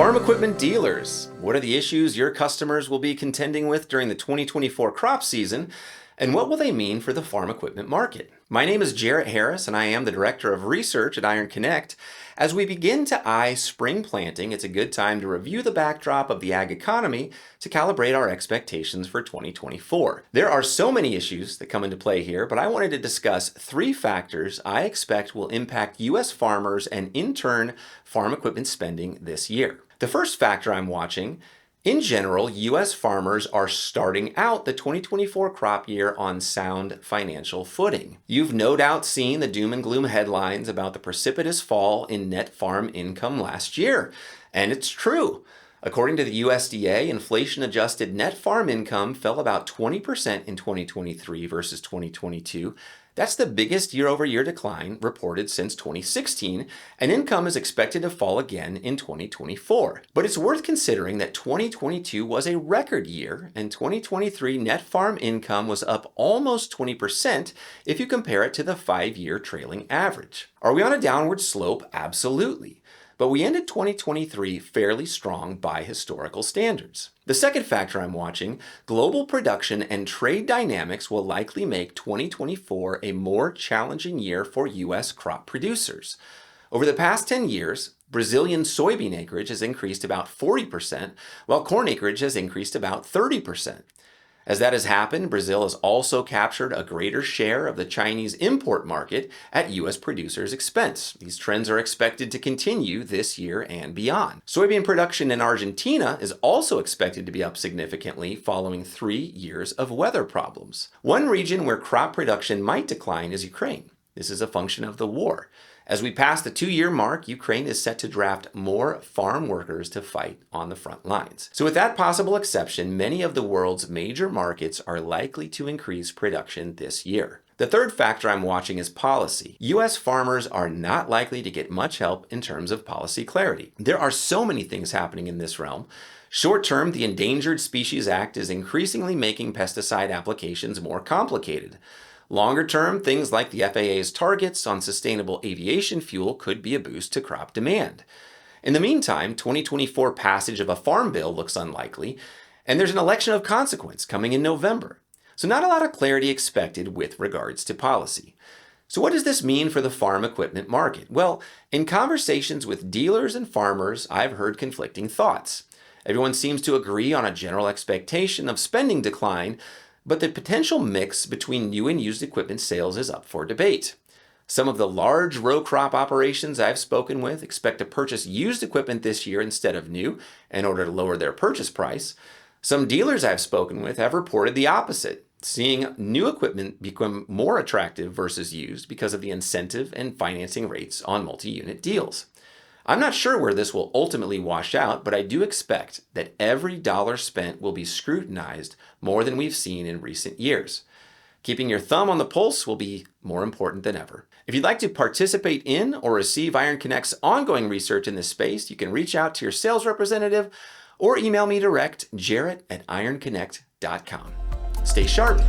Farm equipment dealers, what are the issues your customers will be contending with during the 2024 crop season, and what will they mean for the farm equipment market? My name is Jarrett Harris, and I am the Director of Research at Iron Connect. As we begin to eye spring planting, it's a good time to review the backdrop of the ag economy to calibrate our expectations for 2024. There are so many issues that come into play here, but I wanted to discuss three factors I expect will impact U.S. farmers and, in turn, farm equipment spending this year. The first factor I'm watching: in general, U.S. farmers are starting out the 2024 crop year on sound financial footing. You've no doubt seen the doom and gloom headlines about the precipitous fall in net farm income last year. And it's true. According to the USDA, inflation-adjusted net farm income fell about 20% in 2023 versus 2022. That's the biggest year-over-year decline reported since 2016, and income is expected to fall again in 2024. But it's worth considering that 2022 was a record year, and 2023 net farm income was up almost 20% if you compare it to the 5-year trailing average. Are we on a downward slope? Absolutely. But we ended 2023 fairly strong by historical standards. The second factor I'm watching: global production and trade dynamics will likely make 2024 a more challenging year for U.S. crop producers. Over the past 10 years, Brazilian soybean acreage has increased about 40%, while corn acreage has increased about 30%. As that has happened, Brazil has also captured a greater share of the Chinese import market at U.S. producers' expense. These trends are expected to continue this year and beyond. Soybean production in Argentina is also expected to be up significantly following 3 years of weather problems. One region where crop production might decline is Ukraine. This is a function of the war. As we pass the 2-year mark, Ukraine is set to draft more farm workers to fight on the front lines. So with that possible exception, many of the world's major markets are likely to increase production this year. The third factor I'm watching is policy. U.S. farmers are not likely to get much help in terms of policy clarity. There are so many things happening in this realm. Short term, the Endangered Species Act is increasingly making pesticide applications more complicated. Longer term, things like the FAA's targets on sustainable aviation fuel could be a boost to crop demand. In the meantime, 2024 passage of a farm bill looks unlikely, and there's an election of consequence coming in November. So not a lot of clarity expected with regards to policy. So what does this mean for the farm equipment market? Well, in conversations with dealers and farmers, I've heard conflicting thoughts. Everyone seems to agree on a general expectation of spending decline, but the potential mix between new and used equipment sales is up for debate. Some of the large row crop operations I've spoken with expect to purchase used equipment this year instead of new in order to lower their purchase price. Some dealers I've spoken with have reported the opposite, seeing new equipment become more attractive versus used because of the incentive and financing rates on multi-unit deals. I'm not sure where this will ultimately wash out, but I do expect that every dollar spent will be scrutinized more than we've seen in recent years. Keeping your thumb on the pulse will be more important than ever. If you'd like to participate in or receive Iron Connect's ongoing research in this space, you can reach out to your sales representative or email me direct, jarrett@ironconnect.com. Stay sharp.